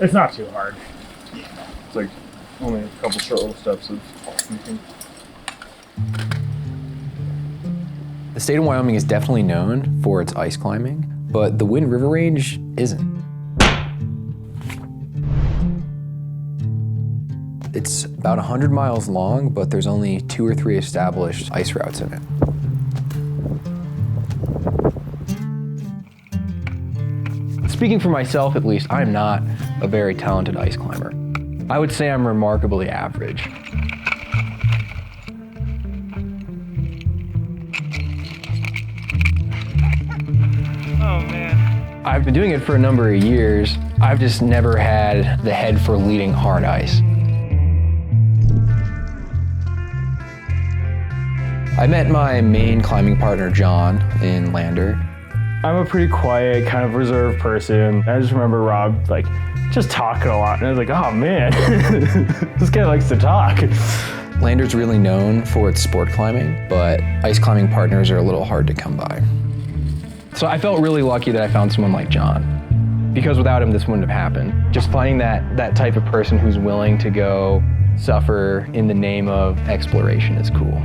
It's not too hard. It's like only a couple short little steps of sneaking. The state of Wyoming is definitely known for its ice climbing, but the Wind River Range isn't. It's about 100 miles long, but there's only 2 or 3 established ice routes in it. Speaking for myself, at least, I'm not a very talented ice climber. I would say I'm remarkably average. Oh man. I've been doing it for a number of years. I've just never had the head for leading hard ice. I met my main climbing partner, John, in Lander. I'm a pretty quiet, kind of reserved person. I just remember Rob, like, just talking a lot. And I was like, oh man, this guy likes to talk. Lander's really known for its sport climbing, but ice climbing partners are a little hard to come by. So I felt really lucky that I found someone like John, because without him, this wouldn't have happened. Just finding that type of person who's willing to go suffer in the name of exploration is cool.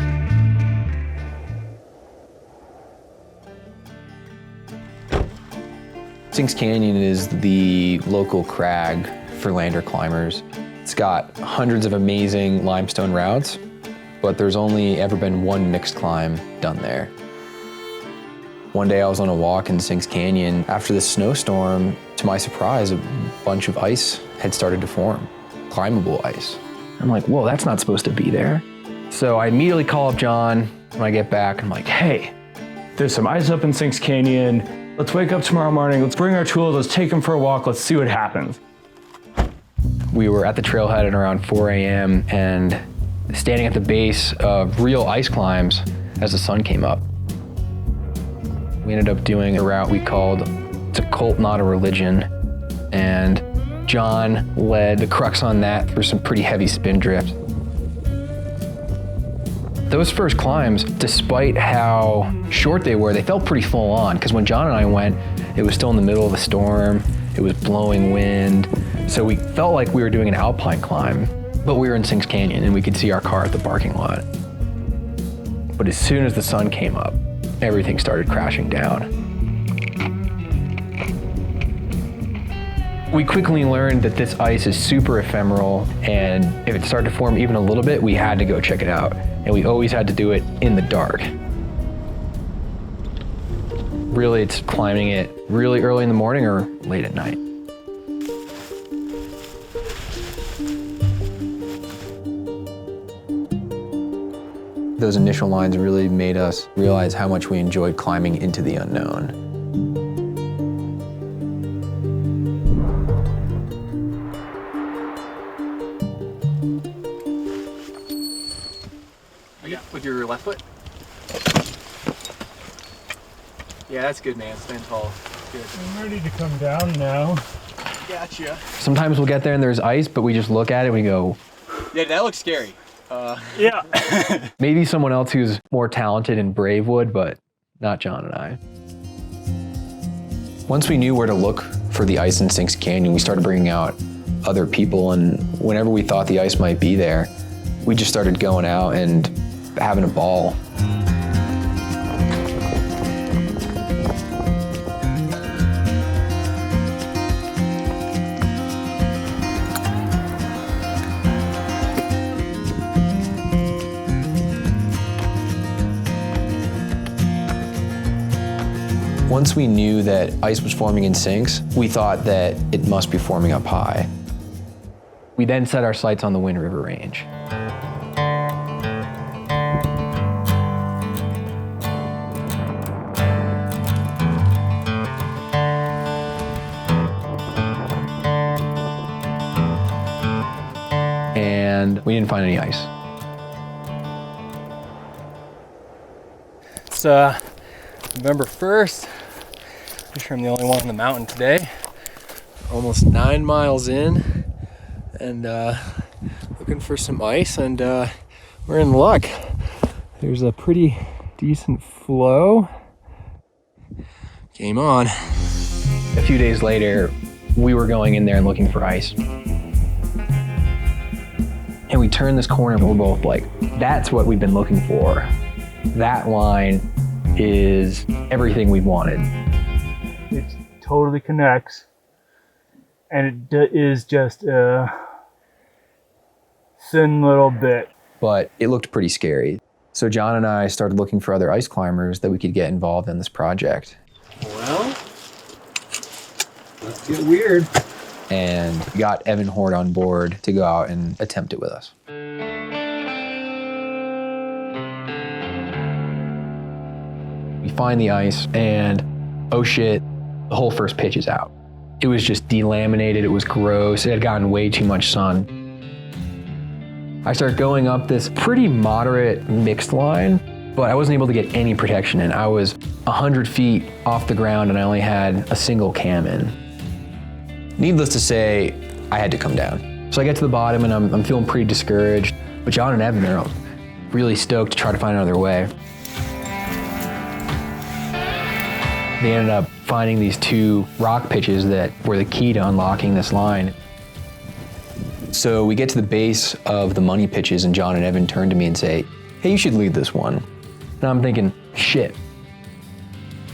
Sinks Canyon is the local crag for Lander climbers. It's got hundreds of amazing limestone routes, but there's only ever been one mixed climb done there. One day I was on a walk in Sinks Canyon. After the snowstorm, to my surprise, a bunch of ice had started to form, climbable ice. I'm like, whoa, that's not supposed to be there. So I immediately call up John when I get back. I'm like, hey, There's some ice up in Sinks Canyon. Let's wake up tomorrow morning. Let's bring our tools. Let's take them for a walk. Let's see what happens. we were at the trailhead at around 4 a.m. and standing at the base of real ice climbs as the sun came up. We ended up doing a route we called It's a Cult, Not a Religion, and John led the crux on that through some pretty heavy spin drift. Those first climbs, despite how short they were, they felt pretty full on, because when John and I went, it was still in the middle of a storm, it was blowing wind, so we felt like we were doing an alpine climb, but we were in Sinks Canyon and we could see our car at the parking lot. But as soon as the sun came up, everything started crashing down. We quickly learned that this ice is super ephemeral, and if it started to form even a little bit, we had to go check it out. And we always had to do it in the dark. Really, it's climbing it really early in the morning or late at night. Those initial lines really made us realize how much we enjoyed climbing into the unknown. With your left foot? Yeah, that's good, man. Stand tall. Good. I'm ready to come down now. Gotcha. Sometimes we'll get there and there's ice, but we just look at it and we go, Yeah, that looks scary. Yeah. maybe someone else who's more talented and brave would, but not John and I. Once we knew where to look for the ice in Sinks Canyon, we started bringing out other people, and whenever we thought the ice might be there, we just started going out and having a ball. Once we knew that ice was forming in sinks, we thought that it must be forming up high. We then set our sights on the Wind River Range. And we didn't find any ice. It's November 1st. Pretty sure I'm the only one on the mountain today. Almost 9 miles in and looking for some ice, and we're in luck. There's a pretty decent flow. Game on. A few days later, we were going in there and looking for ice. And we turned this corner and we're both like, that's what we've been looking for. That line is everything we've wanted. It totally connects, and it is just a thin little bit. But it looked pretty scary. So John and I started looking for other ice climbers that we could get involved in this project. Well, let's get weird. And got Evan Horde on board to go out and attempt it with us. We find the ice and, oh shit, the whole first pitch is out. It was just delaminated, it was gross, it had gotten way too much sun. I started going up this pretty moderate mixed line, but I wasn't able to get any protection in. I was 100 feet off the ground and I only had a single cam in. Needless to say, I had to come down. So I get to the bottom and I'm feeling pretty discouraged, but John and Evan are really stoked to try to find another way. They ended up finding these 2 rock pitches that were the key to unlocking this line. So we get to the base of the money pitches and John and Evan turn to me and say, hey, you should lead this one. And I'm thinking, shit.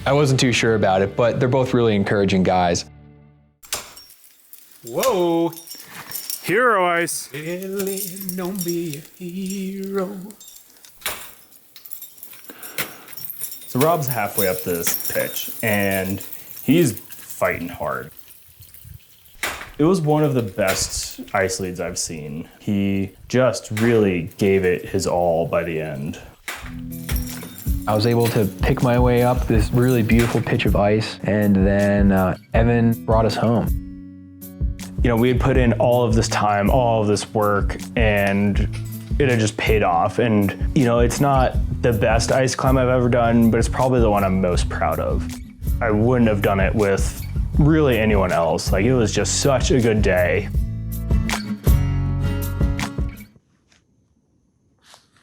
I wasn't too sure about it, but they're both really encouraging guys. Whoa! Hero ice. Don't be a hero. So Rob's halfway up this pitch, and he's fighting hard. It was one of the best ice leads I've seen. He just really gave it his all by the end. I was able to pick my way up this really beautiful pitch of ice, and then Evan brought us home. You know, we had put in all of this time, all of this work, and it had just paid off. And, you know, it's not the best ice climb I've ever done, but it's probably the one I'm most proud of. I wouldn't have done it with really anyone else. Like, it was just such a good day.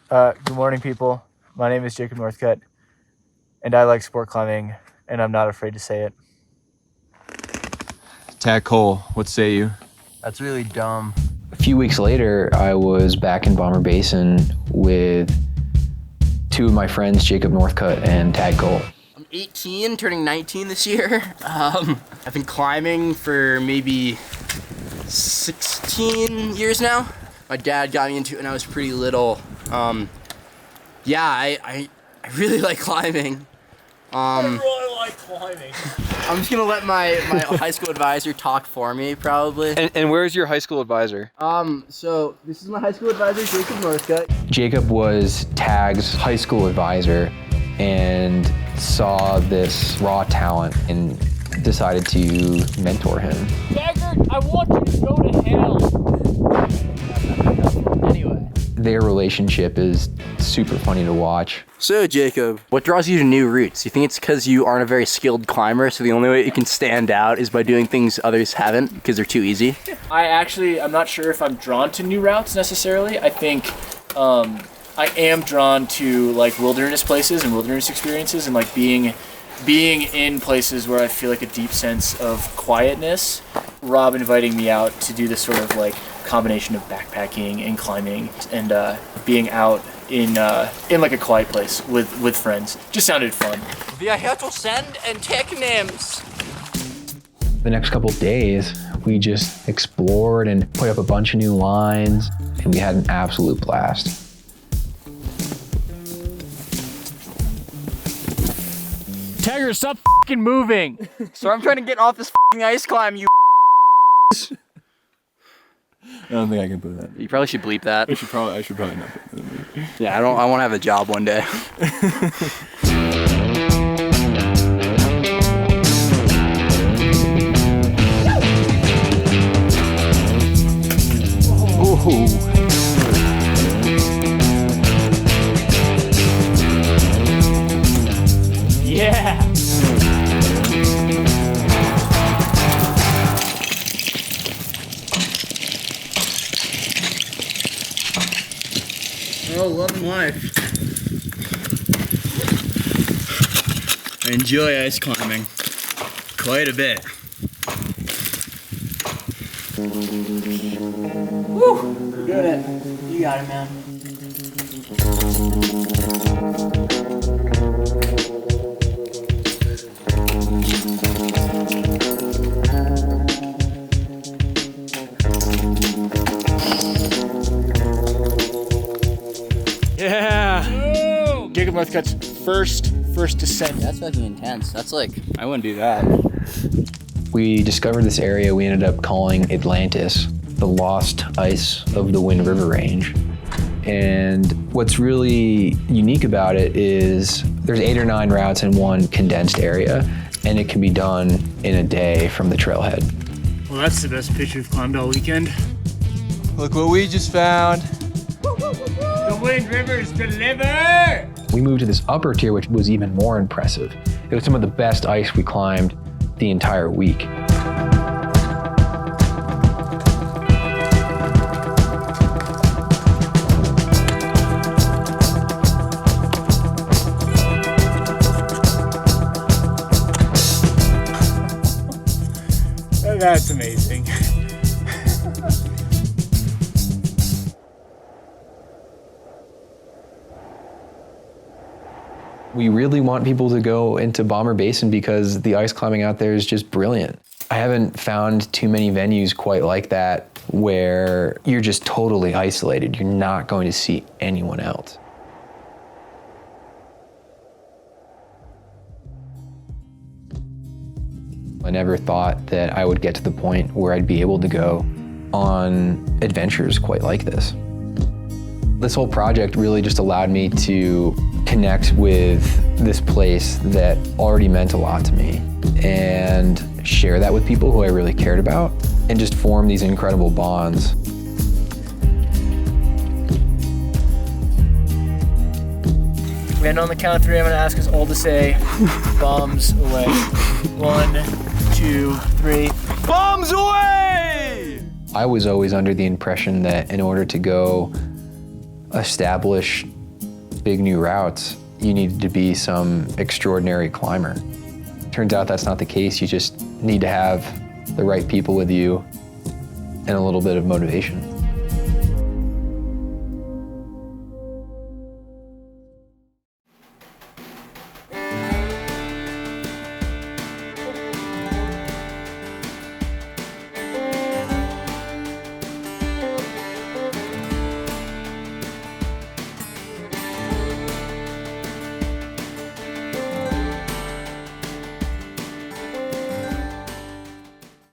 Good morning, people. My name is Jacob Northcutt, and I like sport climbing, and I'm not afraid to say it. Tad Cole, what say you? That's really dumb. A few weeks later, I was back in Bomber Basin with 2 of my friends, Jacob Northcutt and Tad Cole. I'm 18, turning 19 this year. I've been climbing for maybe 16 years now. My dad got me into it when I was pretty little. Yeah, I really like climbing. I really like climbing. I'm just gonna let my high school advisor talk for me, probably. And where's your high school advisor? So this is my high school advisor, Jacob Northcutt. Jacob was Tag's high school advisor and saw this raw talent and decided to mentor him. Daggert, I want you to go to hell. Anyway. Their relationship is super funny to watch. So Jacob, what draws you to new routes? You think it's because you aren't a very skilled climber, so the only way you can stand out is by doing things others haven't, because they're too easy? I'm not sure if I'm drawn to new routes necessarily. I think I am drawn to like wilderness places and wilderness experiences, and like being in places where I feel like a deep sense of quietness. Rob inviting me out to do this sort of like combination of backpacking and climbing and being out in like a quiet place with friends just sounded fun. Wir Hertel send and take names. The next couple days, we just explored and put up a bunch of new lines, and we had an absolute blast. Tiger, stop f***ing moving. So I'm trying to get off this f***ing ice climb, you. I don't think I can put that. You probably should bleep that. I should probably not put that. Yeah, I want to have a job one day. Yeah. Oh, love and life. I enjoy ice climbing quite a bit. Woo! Doing it. You got it, man. Yeah. Jacob Northcutt's first descent. That's fucking intense. That's like, I wouldn't do that. We discovered this area we ended up calling Atlantis, the lost ice of the Wind River Range. And what's really unique about it is there's 8 or 9 routes in one condensed area, and it can be done in a day from the trailhead. Well, that's the best pitch we've climbed all weekend. Look what we just found. The Wind Rivers deliver! We moved to this upper tier, which was even more impressive. It was some of the best ice we climbed the entire week. That's amazing. We really want people to go into Bomber Basin because the ice climbing out there is just brilliant. I haven't found too many venues quite like that where you're just totally isolated. You're not going to see anyone else. I never thought that I would get to the point where I'd be able to go on adventures quite like this. This whole project really just allowed me to connect with this place that already meant a lot to me and share that with people who I really cared about and just form these incredible bonds. And on the count of 3, I'm gonna ask us all to say bombs away. 1, 2, 3. Bombs away! I was always under the impression that in order to go establish big new routes, you needed to be some extraordinary climber. Turns out that's not the case. You just need to have the right people with you and a little bit of motivation.